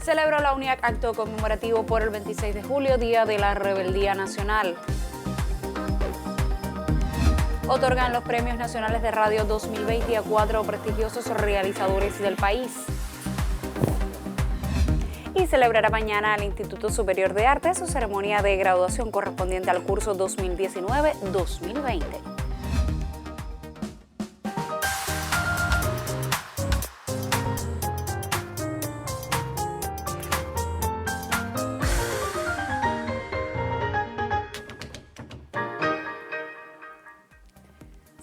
Celebró la UNIAC acto conmemorativo por el 26 de julio, Día de la Rebeldía Nacional. Otorgan los Premios Nacionales de Radio 2020 a 4 prestigiosos realizadores del país. Y celebrará mañana el Instituto Superior de Arte su ceremonia de graduación correspondiente al curso 2019-2020.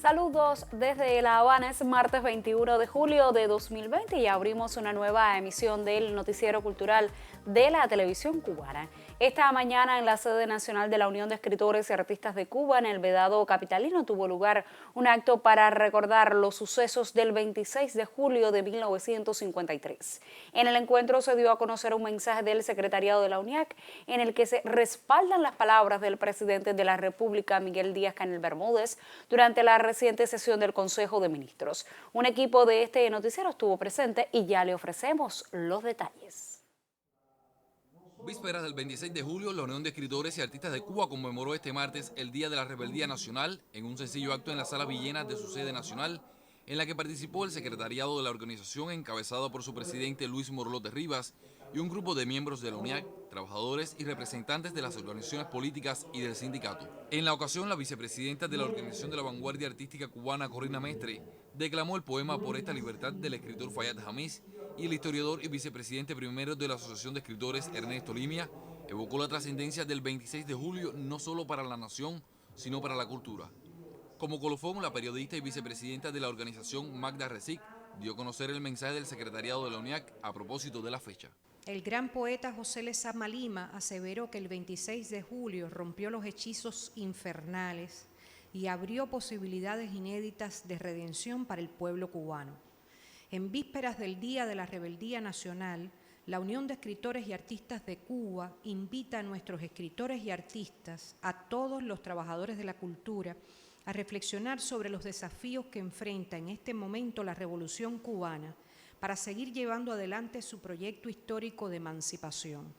Saludos desde La Habana, es martes 21 de julio de 2020 y abrimos una nueva emisión del Noticiero Cultural de la televisión cubana. Esta mañana en la sede nacional de la Unión de Escritores y Artistas de Cuba, en el Vedado capitalino, tuvo lugar un acto para recordar los sucesos del 26 de julio de 1953. En el encuentro se dio a conocer un mensaje del secretariado de la UNIAC en el que se respaldan las palabras del presidente de la República, Miguel Díaz-Canel Bermúdez, durante la reciente sesión del Consejo de Ministros. Un equipo de este noticiero estuvo presente y ya le ofrecemos los detalles. Vísperas del 26 de julio, la Unión de Escritores y Artistas de Cuba conmemoró este martes el Día de la Rebeldía Nacional en un sencillo acto en la Sala Villena de su sede nacional, en la que participó el secretariado de la organización encabezado por su presidente Luis Morlote Rivas y un grupo de miembros de la UNIAC, trabajadores y representantes de las organizaciones políticas y del sindicato. En la ocasión, la vicepresidenta de la Organización de la Vanguardia Artística Cubana, Corina Mestre, declamó el poema Por esta libertad del escritor Fayad Jamiz, y el historiador y vicepresidente primero de la Asociación de Escritores, Ernesto Limia, evocó la trascendencia del 26 de julio no solo para la nación, sino para la cultura. Como colofón, la periodista y vicepresidenta de la organización, Magda Resic, dio a conocer el mensaje del secretariado de la UNIAC a propósito de la fecha. El gran poeta José Lezama Lima aseveró que el 26 de julio rompió los hechizos infernales y abrió posibilidades inéditas de redención para el pueblo cubano. En vísperas del Día de la Rebeldía Nacional, la Unión de Escritores y Artistas de Cuba invita a nuestros escritores y artistas, a todos los trabajadores de la cultura, a reflexionar sobre los desafíos que enfrenta en este momento la Revolución Cubana para seguir llevando adelante su proyecto histórico de emancipación.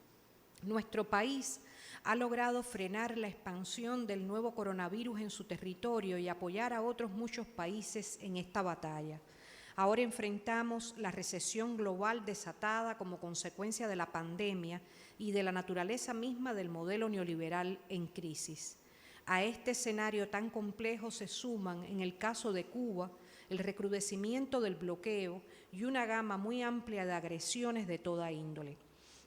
Nuestro país ha logrado frenar la expansión del nuevo coronavirus en su territorio y apoyar a otros muchos países en esta batalla. Ahora enfrentamos la recesión global desatada como consecuencia de la pandemia y de la naturaleza misma del modelo neoliberal en crisis. A este escenario tan complejo se suman, en el caso de Cuba, el recrudecimiento del bloqueo y una gama muy amplia de agresiones de toda índole.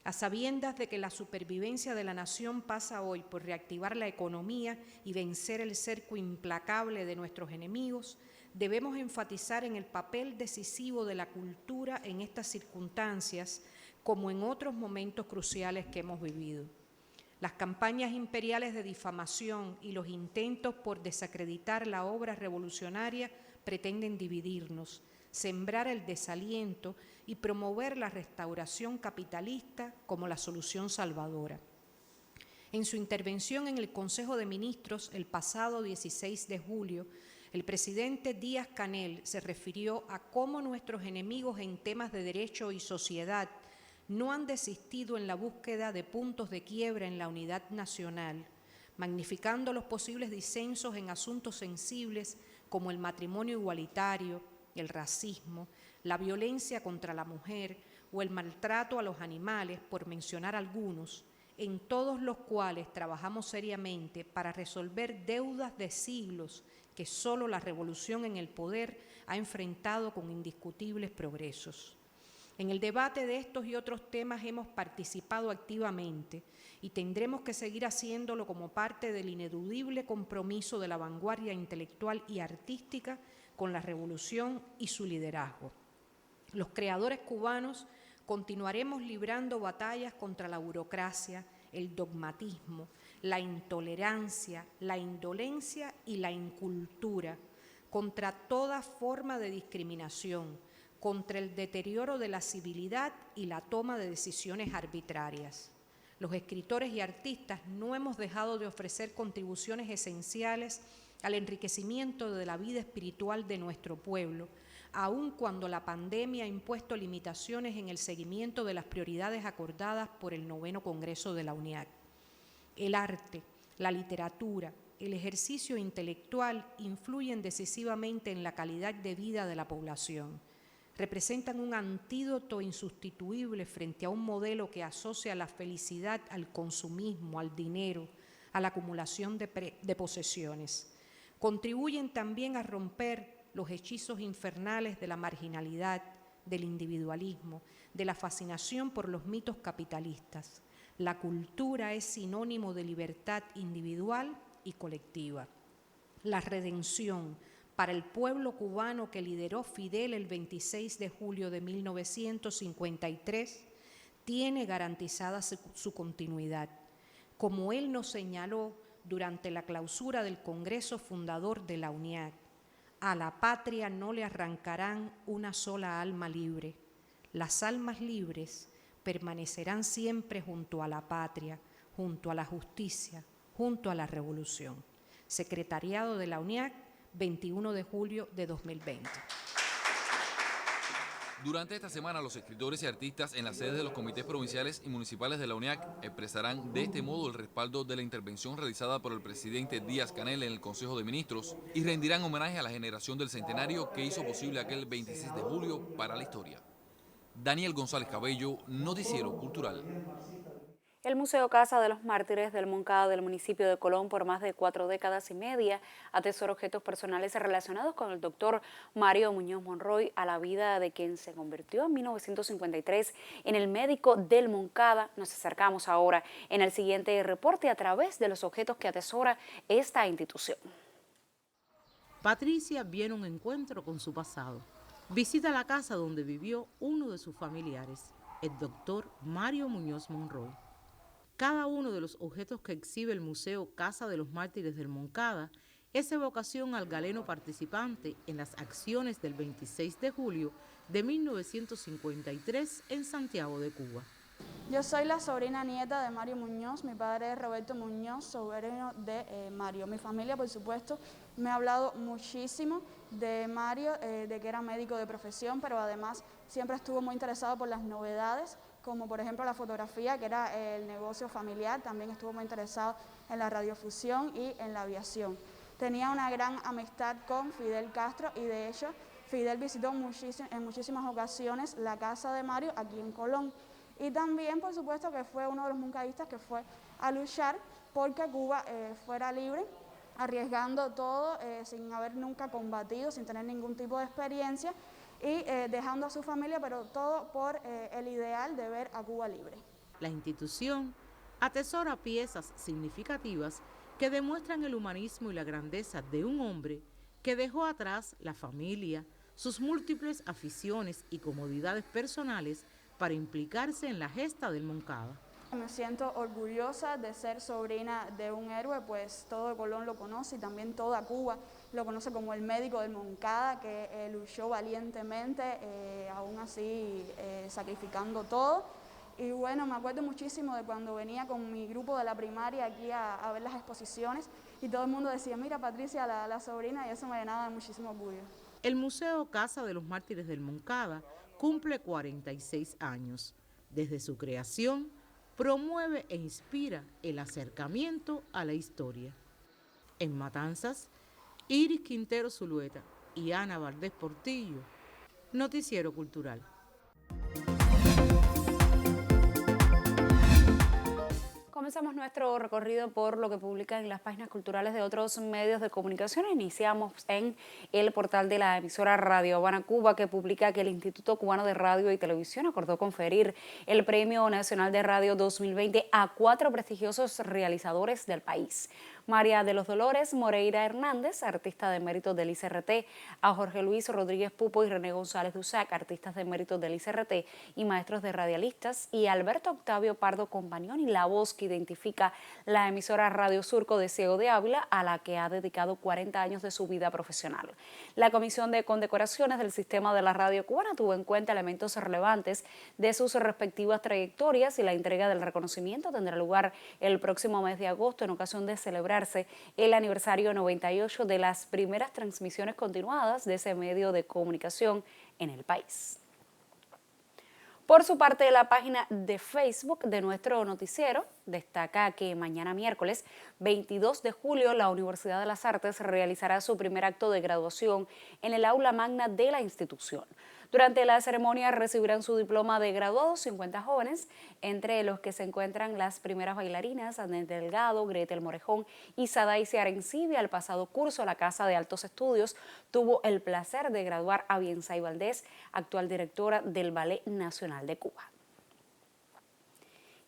A sabiendas de que la supervivencia de la nación pasa hoy por reactivar la economía y vencer el cerco implacable de nuestros enemigos, debemos enfatizar en el papel decisivo de la cultura en estas circunstancias, como en otros momentos cruciales que hemos vivido. Las campañas imperiales de difamación y los intentos por desacreditar la obra revolucionaria pretenden dividirnos, sembrar el desaliento y promover la restauración capitalista como la solución salvadora. En su intervención en el Consejo de Ministros el pasado 16 de julio, el presidente Díaz-Canel se refirió a cómo nuestros enemigos en temas de derecho y sociedad no han desistido en la búsqueda de puntos de quiebra en la unidad nacional, magnificando los posibles disensos en asuntos sensibles como el matrimonio igualitario, el racismo, la violencia contra la mujer o el maltrato a los animales, por mencionar algunos, en todos los cuales trabajamos seriamente para resolver deudas de siglos que solo la revolución en el poder ha enfrentado con indiscutibles progresos. En el debate de estos y otros temas hemos participado activamente y tendremos que seguir haciéndolo como parte del ineludible compromiso de la vanguardia intelectual y artística con la revolución y su liderazgo. Los creadores cubanos continuaremos librando batallas contra la burocracia, el dogmatismo, la intolerancia, la indolencia y la incultura, contra toda forma de discriminación, contra el deterioro de la civilidad y la toma de decisiones arbitrarias. Los escritores y artistas no hemos dejado de ofrecer contribuciones esenciales al enriquecimiento de la vida espiritual de nuestro pueblo, aun cuando la pandemia ha impuesto limitaciones en el seguimiento de las prioridades acordadas por el 9º Congreso de la UNIAC. El arte, la literatura, el ejercicio intelectual influyen decisivamente en la calidad de vida de la población. Representan un antídoto insustituible frente a un modelo que asocia la felicidad al consumismo, al dinero, a la acumulación de posesiones. Contribuyen también a romper los hechizos infernales de la marginalidad, del individualismo, de la fascinación por los mitos capitalistas. La cultura es sinónimo de libertad individual y colectiva. La redención para el pueblo cubano que lideró Fidel el 26 de julio de 1953 tiene garantizada su continuidad. Como él nos señaló durante la clausura del Congreso fundador de la UNIAC, a la patria no le arrancarán una sola alma libre. Las almas libres permanecerán siempre junto a la patria, junto a la justicia, junto a la revolución. Secretariado de la UNIAC, 21 de julio de 2020. Durante esta semana, los escritores y artistas en las sedes de los comités provinciales y municipales de la UNIAC expresarán de este modo el respaldo de la intervención realizada por el presidente Díaz-Canel en el Consejo de Ministros y rendirán homenaje a la generación del centenario que hizo posible aquel 26 de julio para la historia. Daniel González Cabello, Noticiero Cultural. El Museo Casa de los Mártires del Moncada del municipio de Colón por más de 4 décadas y media atesora objetos personales relacionados con el doctor Mario Muñoz Monroy, a la vida de quien se convirtió en 1953 en el médico del Moncada. Nos acercamos ahora en el siguiente reporte a través de los objetos que atesora esta institución. Patricia viene a un encuentro con su pasado. Visita la casa donde vivió uno de sus familiares, el doctor Mario Muñoz Monroy. Cada uno de los objetos que exhibe el Museo Casa de los Mártires del Moncada es evocación al galeno participante en las acciones del 26 de julio de 1953 en Santiago de Cuba. Yo soy la sobrina nieta de Mario Muñoz, mi padre es Roberto Muñoz, sobrino de Mario. Mi familia, por supuesto, me ha hablado muchísimo de Mario, de que era médico de profesión, pero además siempre estuvo muy interesado por las novedades, como por ejemplo la fotografía, que era el negocio familiar. También estuvo muy interesado en la radiofusión y en la aviación. Tenía una gran amistad con Fidel Castro y de hecho Fidel visitó en muchísimas ocasiones la casa de Mario aquí en Colón. Y también, por supuesto, que fue uno de los moncadistas que fue a luchar porque Cuba fuera libre, arriesgando todo sin haber nunca combatido, sin tener ningún tipo de experiencia, y dejando a su familia, pero todo por el ideal de ver a Cuba libre. La institución atesora piezas significativas que demuestran el humanismo y la grandeza de un hombre que dejó atrás la familia, sus múltiples aficiones y comodidades personales para implicarse en la gesta del Moncada. Me siento orgullosa de ser sobrina de un héroe, pues todo Colón lo conoce y también toda Cuba lo conoce como el médico del Moncada, que luchó valientemente, aún así sacrificando todo. Y bueno, me acuerdo muchísimo de cuando venía con mi grupo de la primaria aquí a ver las exposiciones y todo el mundo decía, mira Patricia, la sobrina, y eso me llenaba de muchísimo orgullo. El Museo Casa de los Mártires del Moncada cumple 46 años. Desde su creación, promueve e inspira el acercamiento a la historia. En Matanzas, Iris Quintero Zulueta y Ana Valdés Portillo, Noticiero Cultural. Comenzamos nuestro recorrido por lo que publican en las páginas culturales de otros medios de comunicación. Iniciamos en el portal de la emisora Radio Habana Cuba, que publica que el Instituto Cubano de Radio y Televisión acordó conferir el Premio Nacional de Radio 2020 a 4 prestigiosos realizadores del país. María de los Dolores Moreira Hernández, artista de mérito del ICRT, a Jorge Luis Rodríguez Pupo y René González Dusac, artistas de mérito del ICRT y maestros de radialistas, y Alberto Octavio Pardo Compañón, y la voz que identifica la emisora Radio Surco de Ciego de Ávila, a la que ha dedicado 40 años de su vida profesional. La Comisión de Condecoraciones del Sistema de la Radio Cubana tuvo en cuenta elementos relevantes de sus respectivas trayectorias, y la entrega del reconocimiento tendrá lugar el próximo mes de agosto en ocasión de celebrar celebrarse el aniversario 98 de las primeras transmisiones continuadas de ese medio de comunicación en el país. Por su parte, la página de Facebook de nuestro noticiero destaca que mañana miércoles 22 de julio la Universidad de las Artes realizará su primer acto de graduación en el aula magna de la institución. Durante la ceremonia recibirán su diploma de graduados 50 jóvenes, entre los que se encuentran las primeras bailarinas Anet Delgado, Gretel Morejón y Sadaisi Arencibia. El pasado curso, la Casa de Altos Estudios tuvo el placer de graduar a Biensay Valdés, actual directora del Ballet Nacional de Cuba.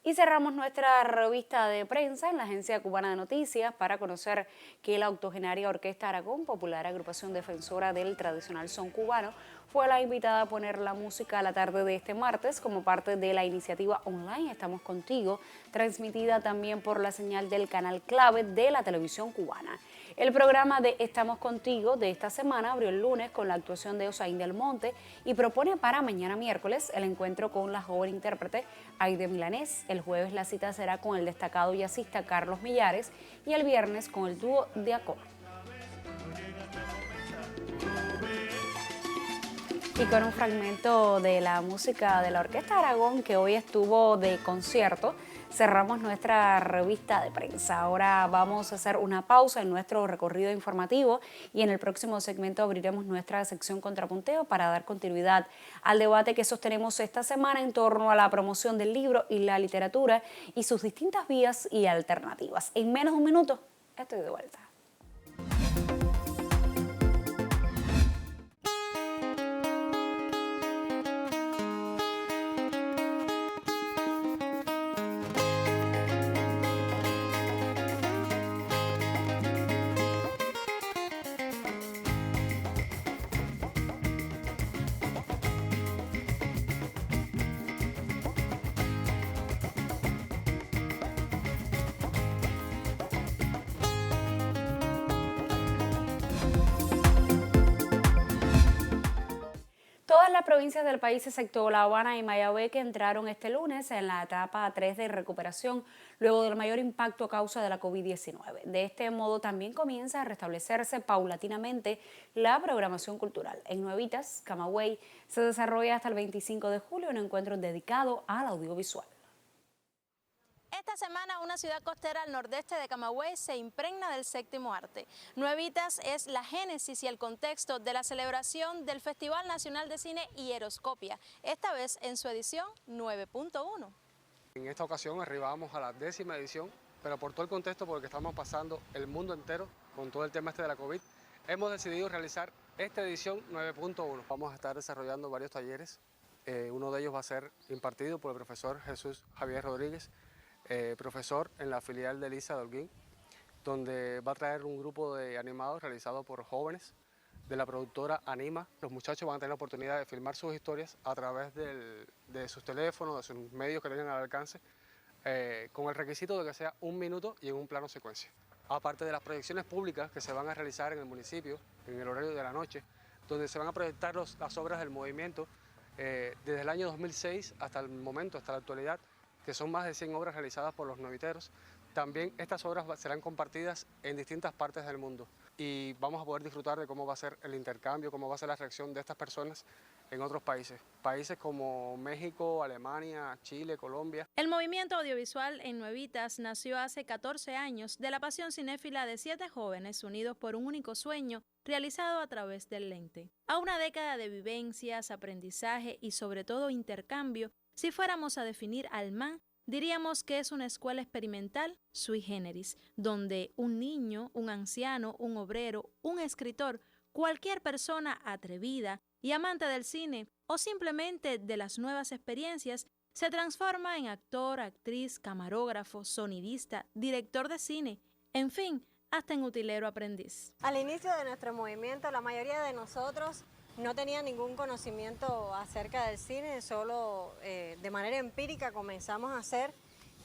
Y cerramos nuestra revista de prensa en la Agencia Cubana de Noticias para conocer que la octogenaria Orquesta Aragón, popular agrupación defensora del tradicional son cubano, fue la invitada a poner la música a la tarde de este martes como parte de la iniciativa online Estamos Contigo, transmitida también por la señal del canal clave de la televisión cubana. El programa de Estamos Contigo de esta semana abrió el lunes con la actuación de Osaín del Monte y propone para mañana miércoles el encuentro con la joven intérprete Aide Milanés. El jueves la cita será con el destacado jazzista Carlos Millares y el viernes con el dúo de Acor. Y con un fragmento de la música de la Orquesta Aragón, que hoy estuvo de concierto, cerramos nuestra revista de prensa. Ahora vamos a hacer una pausa en nuestro recorrido informativo y en el próximo segmento abriremos nuestra sección Contrapunteo para dar continuidad al debate que sostenemos esta semana en torno a la promoción del libro y la literatura y sus distintas vías y alternativas. En menos de un minuto estoy de vuelta. Todas las provincias del país, excepto La Habana y Mayagüez, que entraron este lunes en la etapa 3 de recuperación luego del mayor impacto a causa de la COVID-19. De este modo también comienza a restablecerse paulatinamente la programación cultural. En Nuevitas, Camagüey, se desarrolla hasta el 25 de julio un encuentro dedicado al audiovisual. Esta semana una ciudad costera al nordeste de Camagüey se impregna del séptimo arte. Nuevitas es la génesis y el contexto de la celebración del Festival Nacional de Cine Hieroscopia, esta vez en su edición 9.1. En esta ocasión arribamos a la 10ª edición, pero por todo el contexto por el que estamos pasando el mundo entero con todo el tema de la COVID, hemos decidido realizar esta edición 9.1. Vamos a estar desarrollando varios talleres, uno de ellos va a ser impartido por el profesor Jesús Javier Rodríguez, profesor en la filial de Elisa de Holguín, donde va a traer un grupo de animados realizado por jóvenes de la productora Anima. Los muchachos van a tener la oportunidad de filmar sus historias a través de sus teléfonos, de sus medios que tengan al alcance, con el requisito de que sea 1 minuto y en un plano secuencia. Aparte de las proyecciones públicas que se van a realizar en el municipio, en el horario de la noche, donde se van a proyectar las obras del movimiento desde el año 2006 hasta el momento, hasta la actualidad, que son más de 100 obras realizadas por los nueviteros. También estas obras serán compartidas en distintas partes del mundo y vamos a poder disfrutar de cómo va a ser el intercambio, cómo va a ser la reacción de estas personas en otros países. Países como México, Alemania, Chile, Colombia. El movimiento audiovisual en Nuevitas nació hace 14 años de la pasión cinéfila de 7 jóvenes unidos por un único sueño realizado a través del lente. A una década de vivencias, aprendizaje y sobre todo intercambio, si fuéramos a definir al MAN, diríamos que es una escuela experimental sui generis, donde un niño, un anciano, un obrero, un escritor, cualquier persona atrevida y amante del cine o simplemente de las nuevas experiencias, se transforma en actor, actriz, camarógrafo, sonidista, director de cine, en fin, hasta en utilero aprendiz. Al inicio de nuestro movimiento, la mayoría de nosotros no tenía ningún conocimiento acerca del cine, solo de manera empírica comenzamos a hacer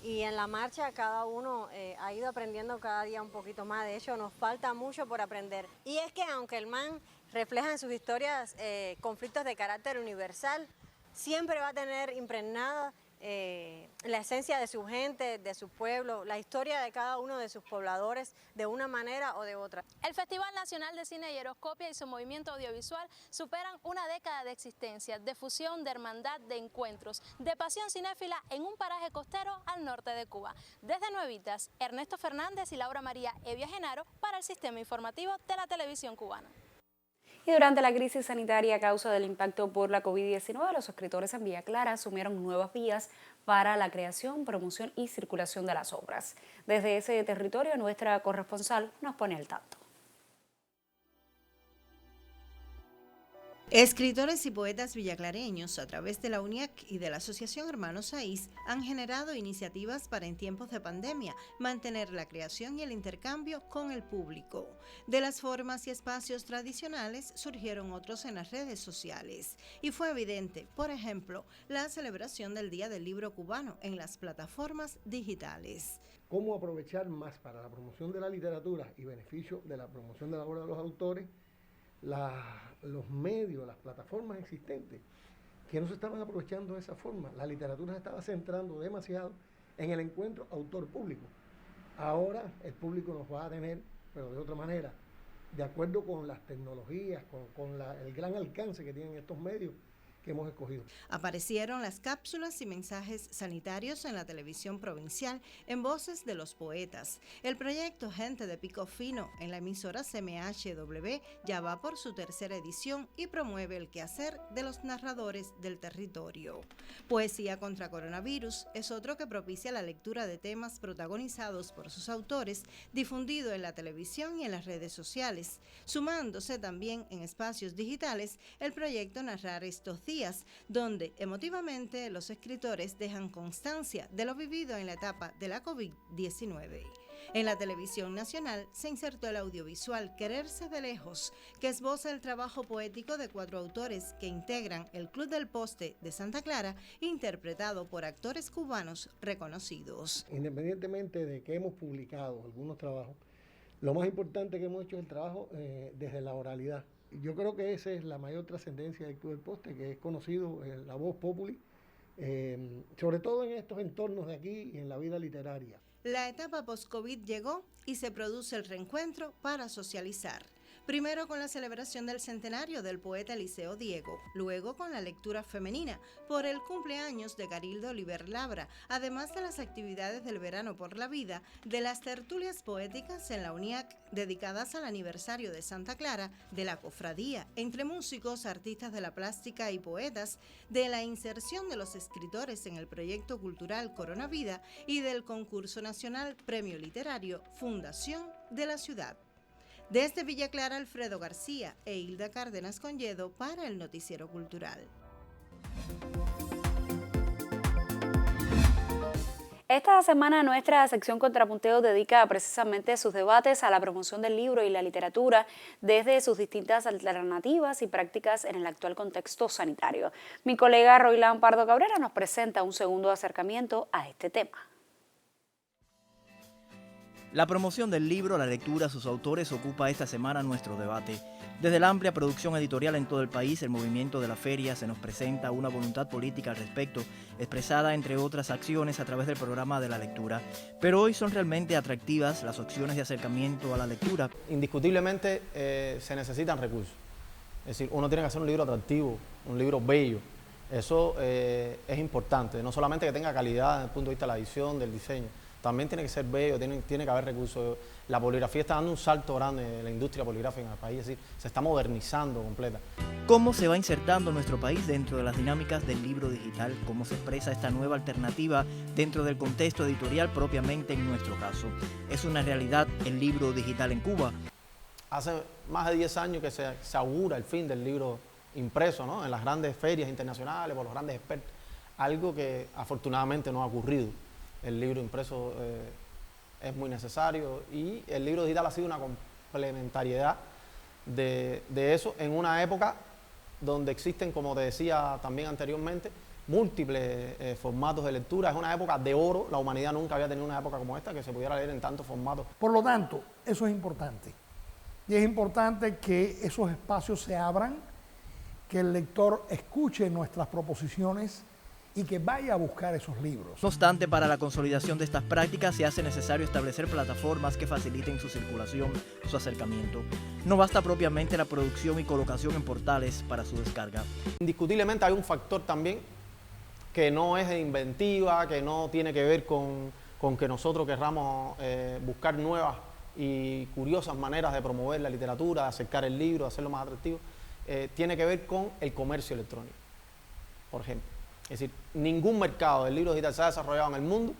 y en la marcha cada uno ha ido aprendiendo cada día un poquito más. De hecho, nos falta mucho por aprender. Y es que aunque el MAN refleja en sus historias conflictos de carácter universal, siempre va a tener impregnada la esencia de su gente, de su pueblo, la historia de cada uno de sus pobladores de una manera o de otra. El Festival Nacional de Cine Hieroscopia y su movimiento audiovisual superan una década de existencia, de fusión, de hermandad, de encuentros, de pasión cinéfila en un paraje costero al norte de Cuba. Desde Nuevitas, Ernesto Fernández y Laura María Evia Genaro para el Sistema Informativo de la Televisión Cubana. Y durante la crisis sanitaria a causa del impacto por la COVID-19, los escritores en Villa Clara asumieron nuevas vías para la creación, promoción y circulación de las obras. Desde ese territorio, nuestra corresponsal nos pone al tanto. Escritores y poetas villaclareños, a través de la UNIAC y de la Asociación Hermanos Saiz, han generado iniciativas para, en tiempos de pandemia, mantener la creación y el intercambio con el público. De las formas y espacios tradicionales surgieron otros en las redes sociales. Y fue evidente, por ejemplo, la celebración del Día del Libro Cubano en las plataformas digitales. ¿Cómo aprovechar más para la promoción de la literatura y beneficio de la promoción de la obra de los autores los medios, las plataformas existentes, que no se estaban aprovechando de esa forma? La literatura se estaba centrando demasiado en el encuentro autor-público. Ahora el público nos va a tener, pero de otra manera, de acuerdo con las tecnologías, con el gran alcance que tienen estos medios que hemos escogido. Aparecieron las cápsulas y mensajes sanitarios en la televisión provincial en voces de los poetas. El proyecto Gente de Pico Fino en la emisora CMHW ya va por su tercera edición y promueve el quehacer de los narradores del territorio. Poesía contra coronavirus es otro que propicia la lectura de temas protagonizados por sus autores, difundido en la televisión y en las redes sociales, sumándose también en espacios digitales el proyecto Narrar estos días, donde emotivamente los escritores dejan constancia de lo vivido en la etapa de la COVID-19. En la televisión nacional se insertó el audiovisual Quererse de Lejos, que esboza el trabajo poético de 4 autores que integran el Club del Poste de Santa Clara, interpretado por actores cubanos reconocidos. Independientemente de que hemos publicado algunos trabajos, lo más importante que hemos hecho es el trabajo desde la oralidad. Yo creo que esa es la mayor trascendencia del Club del Poste, que es conocido, la voz populi, sobre todo en estos entornos de aquí y en la vida literaria. La etapa post-COVID llegó y se produce el reencuentro para socializar. Primero con la celebración del centenario del poeta Eliseo Diego, luego con la lectura femenina por el cumpleaños de Carildo Oliver Labra, además de las actividades del Verano por la Vida, de las tertulias poéticas en la UNIAC dedicadas al aniversario de Santa Clara, de la cofradía, entre músicos, artistas de la plástica y poetas, de la inserción de los escritores en el proyecto cultural Coronavida y del concurso nacional Premio Literario Fundación de la Ciudad. Desde Villa Clara, Alfredo García e Hilda Cárdenas Conyedo para el Noticiero Cultural. Esta semana nuestra sección Contrapunteo dedica precisamente sus debates a la promoción del libro y la literatura desde sus distintas alternativas y prácticas en el actual contexto sanitario. Mi colega Roilán Pardo Cabrera nos presenta un segundo acercamiento a este tema. La promoción del libro, la lectura, sus autores ocupa esta semana nuestro debate. Desde la amplia producción editorial en todo el país, el movimiento de la feria se nos presenta una voluntad política al respecto, expresada entre otras acciones a través del programa de la lectura. Pero hoy son realmente atractivas las opciones de acercamiento a la lectura. Indiscutiblemente se necesitan recursos. Es decir, uno tiene que hacer un libro atractivo, un libro bello. Eso es importante, no solamente que tenga calidad desde el punto de vista de la edición, del diseño, también tiene que ser bello, tiene que haber recursos. La poligrafía está dando un salto grande en la industria poligráfica en el país, es decir, se está modernizando completa. ¿Cómo se va insertando nuestro país dentro de las dinámicas del libro digital? ¿Cómo se expresa esta nueva alternativa dentro del contexto editorial propiamente en nuestro caso? ¿Es una realidad el libro digital en Cuba? Hace más de 10 años que se augura el fin del libro impreso, ¿no? En las grandes ferias internacionales, por los grandes expertos, algo que afortunadamente no ha ocurrido. El libro impreso es muy necesario y el libro digital ha sido una complementariedad de eso en una época donde existen, como te decía también anteriormente, múltiples formatos de lectura. Es una época de oro, la humanidad nunca había tenido una época como esta que se pudiera leer en tantos formatos. Por lo tanto, eso es importante. Y es importante que esos espacios se abran, que el lector escuche nuestras proposiciones y que vaya a buscar esos libros. No obstante, para la consolidación de estas prácticas se hace necesario establecer plataformas que faciliten su circulación, su acercamiento. No basta propiamente la producción y colocación en portales para su descarga. Indiscutiblemente hay un factor también que no es de inventiva, que no tiene que ver con que nosotros querramos buscar nuevas y curiosas maneras de promover la literatura, de acercar el libro, de hacerlo más atractivo. Tiene que ver con el comercio electrónico, por ejemplo. Es decir, ningún mercado del libro digital se ha desarrollado en el mundo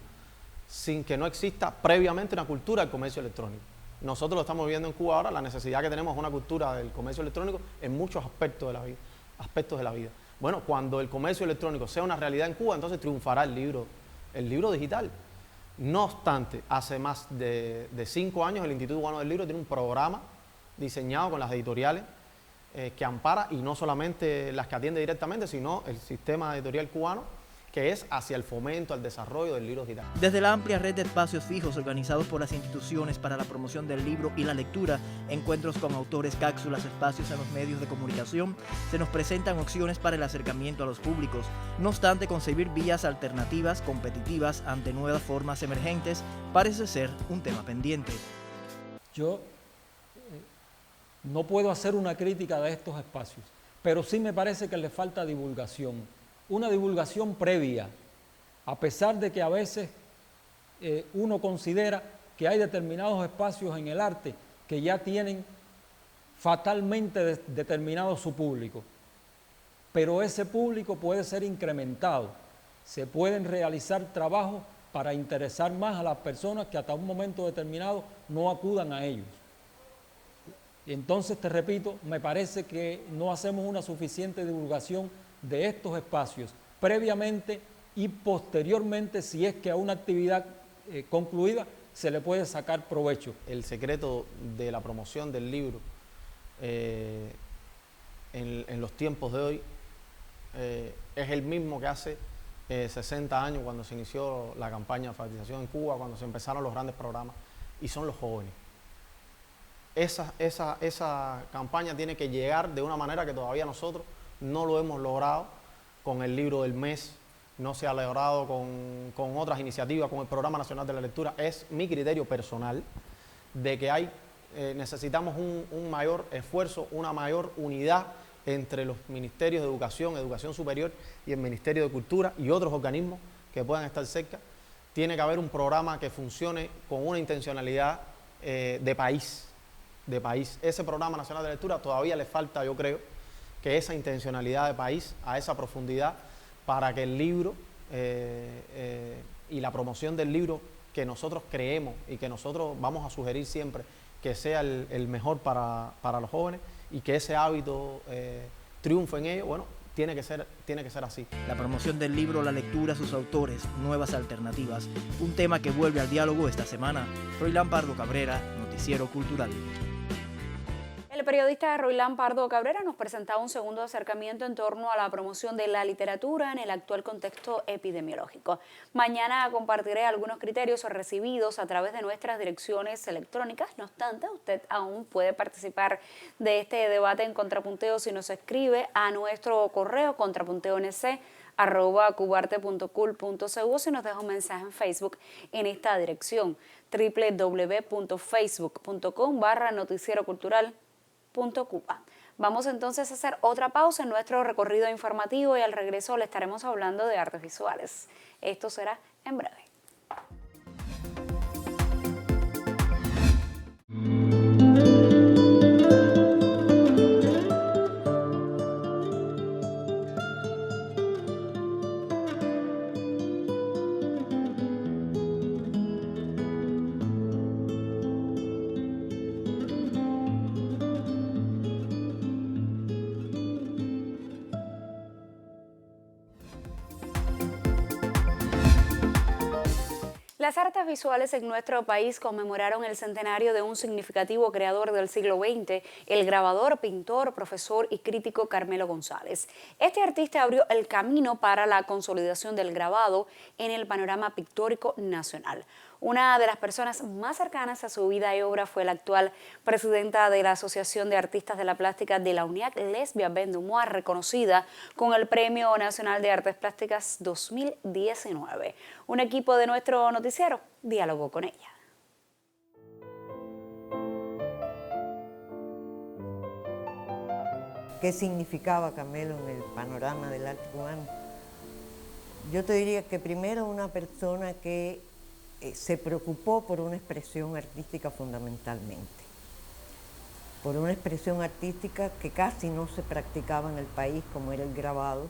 sin que no exista previamente una cultura del comercio electrónico. Nosotros lo estamos viendo en Cuba ahora, la necesidad que tenemos es una cultura del comercio electrónico en muchos aspectos de la vida. Bueno, cuando el comercio electrónico sea una realidad en Cuba, entonces triunfará el libro digital. No obstante, hace más de 5 años el Instituto Cubano del Libro tiene un programa diseñado con las editoriales que ampara, y no solamente las que atiende directamente, sino el sistema editorial cubano, que es hacia el fomento, al desarrollo del libro digital. Desde la amplia red de espacios fijos organizados por las instituciones para la promoción del libro y la lectura, encuentros con autores, cápsulas, espacios en los medios de comunicación, se nos presentan opciones para el acercamiento a los públicos. No obstante, concebir vías alternativas, competitivas, ante nuevas formas emergentes, parece ser un tema pendiente. Yo no puedo hacer una crítica de estos espacios, pero sí me parece que le falta divulgación, una divulgación previa, a pesar de que a veces uno considera que hay determinados espacios en el arte que ya tienen fatalmente determinado su público, pero ese público puede ser incrementado, se pueden realizar trabajos para interesar más a las personas que hasta un momento determinado no acudan a ellos. Entonces, te repito, me parece que no hacemos una suficiente divulgación de estos espacios previamente y posteriormente, si es que a una actividad concluida se le puede sacar provecho. El secreto de la promoción del libro en los tiempos de hoy es el mismo que hace 60 años cuando se inició la campaña de alfabetización en Cuba, cuando se empezaron los grandes programas, y son los jóvenes. Esa campaña tiene que llegar de una manera que todavía nosotros no lo hemos logrado con el libro del mes, no se ha logrado con otras iniciativas, con el Programa Nacional de la Lectura. Es mi criterio personal de que necesitamos un mayor esfuerzo, una mayor unidad entre los ministerios de Educación Superior y el Ministerio de Cultura y otros organismos que puedan estar cerca. Tiene que haber un programa que funcione con una intencionalidad de país. Ese Programa Nacional de Lectura todavía le falta, yo creo, que esa intencionalidad de país, a esa profundidad, para que el libro y la promoción del libro que nosotros creemos y que nosotros vamos a sugerir siempre que sea el mejor para los jóvenes y que ese hábito triunfe en ellos, bueno, tiene que ser así. La promoción del libro, la lectura, sus autores, nuevas alternativas, un tema que vuelve al diálogo esta semana. Roilán Pardo Cabrera, Noticiero Cultural. El periodista Roilán Pardo Cabrera nos presentaba un segundo acercamiento en torno a la promoción de la literatura en el actual contexto epidemiológico. Mañana compartiré algunos criterios recibidos a través de nuestras direcciones electrónicas. No obstante, usted aún puede participar de este debate en Contrapunteo si nos escribe a nuestro correo contrapunteonc@cubarte.cul.cu, si nos deja un mensaje en Facebook en esta dirección www.facebook.com/noticierocultural.Cuba. Vamos entonces a hacer otra pausa en nuestro recorrido informativo y al regreso le estaremos hablando de artes visuales. Esto será en breve. Las artes visuales en nuestro país conmemoraron el centenario de un significativo creador del siglo XX, el grabador, pintor, profesor y crítico Carmelo González. Este artista abrió el camino para la consolidación del grabado en el panorama pictórico nacional. Una de las personas más cercanas a su vida y obra fue la actual presidenta de la Asociación de Artistas de la Plástica de la UNIAC, Lesbia Bendumoa, reconocida con el Premio Nacional de Artes Plásticas 2019. Un equipo de nuestro noticiero dialogó con ella. ¿Qué significaba Carmelo en el panorama del arte cubano? Yo te diría que primero una persona que se preocupó por una expresión artística fundamentalmente, por una expresión artística que casi no se practicaba en el país, como era el grabado,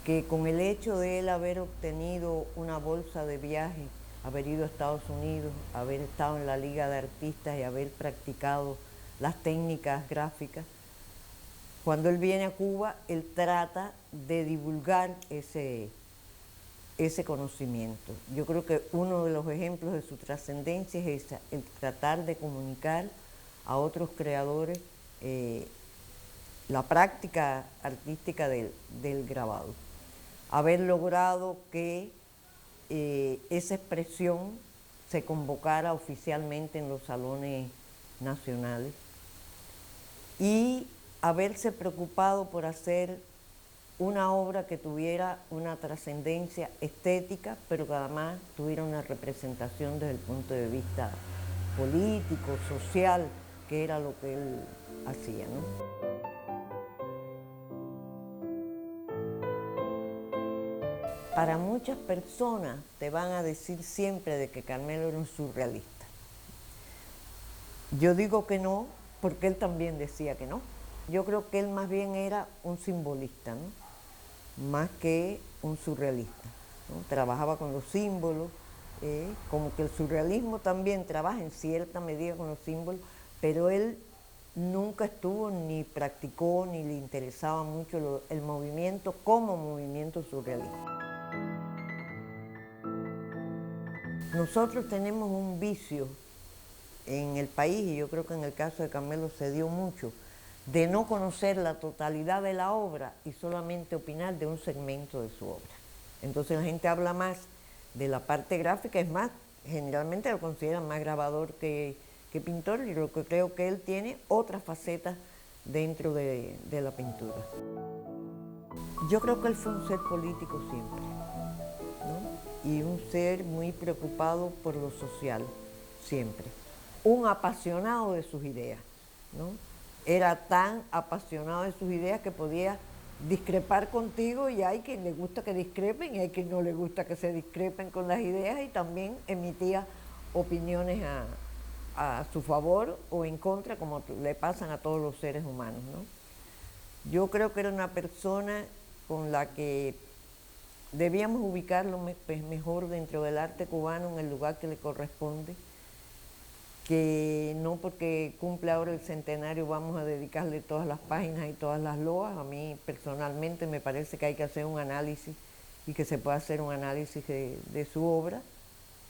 que con el hecho de él haber obtenido una bolsa de viaje, haber ido a Estados Unidos, haber estado en la Liga de Artistas y haber practicado las técnicas gráficas, cuando él viene a Cuba, él trata de divulgar ese conocimiento. Yo creo que uno de los ejemplos de su trascendencia es el tratar de comunicar a otros creadores la práctica artística del grabado. Haber logrado que esa expresión se convocara oficialmente en los salones nacionales y haberse preocupado por hacer una obra que tuviera una trascendencia estética, pero que además tuviera una representación desde el punto de vista político, social, que era lo que él hacía, ¿no? Para muchas personas te van a decir siempre de que Carmelo era un surrealista. Yo digo que no, porque él también decía que no. Yo creo que él más bien era un simbolista, ¿no? Más que un surrealista, ¿no? Trabajaba con los símbolos, como que el surrealismo también trabaja en cierta medida con los símbolos, pero él nunca estuvo ni practicó ni le interesaba mucho el movimiento como movimiento surrealista. Nosotros tenemos un vicio en el país, y yo creo que en el caso de Carmelo se dio mucho, de no conocer la totalidad de la obra y solamente opinar de un segmento de su obra. Entonces la gente habla más de la parte gráfica, es más, generalmente lo consideran más grabador que pintor, y lo que creo que él tiene otras facetas dentro de la pintura. Yo creo que él fue un ser político siempre, ¿no? Y un ser muy preocupado por lo social, siempre. Un apasionado de sus ideas, ¿no? Era tan apasionado de sus ideas que podía discrepar contigo, y hay quien le gusta que discrepen y hay quien no le gusta que se discrepen con las ideas, y también emitía opiniones a su favor o en contra, como le pasan a todos los seres humanos, ¿no? Yo creo que era una persona con la que debíamos ubicarlo mejor dentro del arte cubano, en el lugar que le corresponde, que no porque cumple ahora el centenario vamos a dedicarle todas las páginas y todas las loas. A mí personalmente me parece que hay que hacer un análisis, y que se puede hacer un análisis de su obra,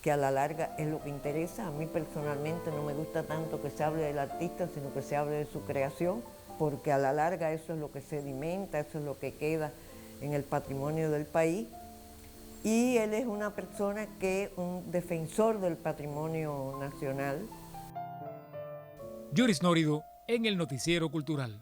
que a la larga es lo que interesa. A mí personalmente no me gusta tanto que se hable del artista, sino que se hable de su creación, porque a la larga eso es lo que sedimenta, eso es lo que queda en el patrimonio del país. Y él es una persona que es un defensor del patrimonio nacional. Yuris Nórido en el Noticiero Cultural.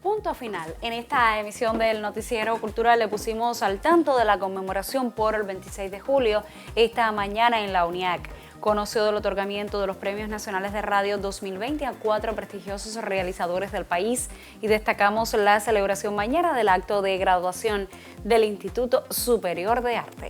Punto final. En esta emisión del Noticiero Cultural le pusimos al tanto de la conmemoración por el 26 de julio esta mañana en la UNIAC. Conoció del otorgamiento de los Premios Nacionales de Radio 2020 a 4 prestigiosos realizadores del país, y destacamos la celebración mañana del acto de graduación del Instituto Superior de Arte.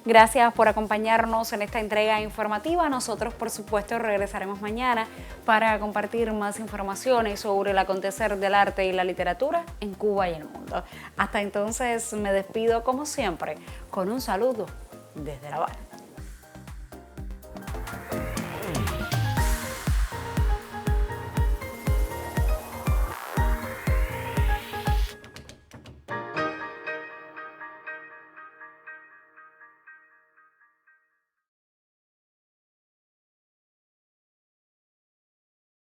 Gracias por acompañarnos en esta entrega informativa. Nosotros, por supuesto, regresaremos mañana para compartir más informaciones sobre el acontecer del arte y la literatura en Cuba y el mundo. Hasta entonces me despido, como siempre, con un saludo desde La Habana.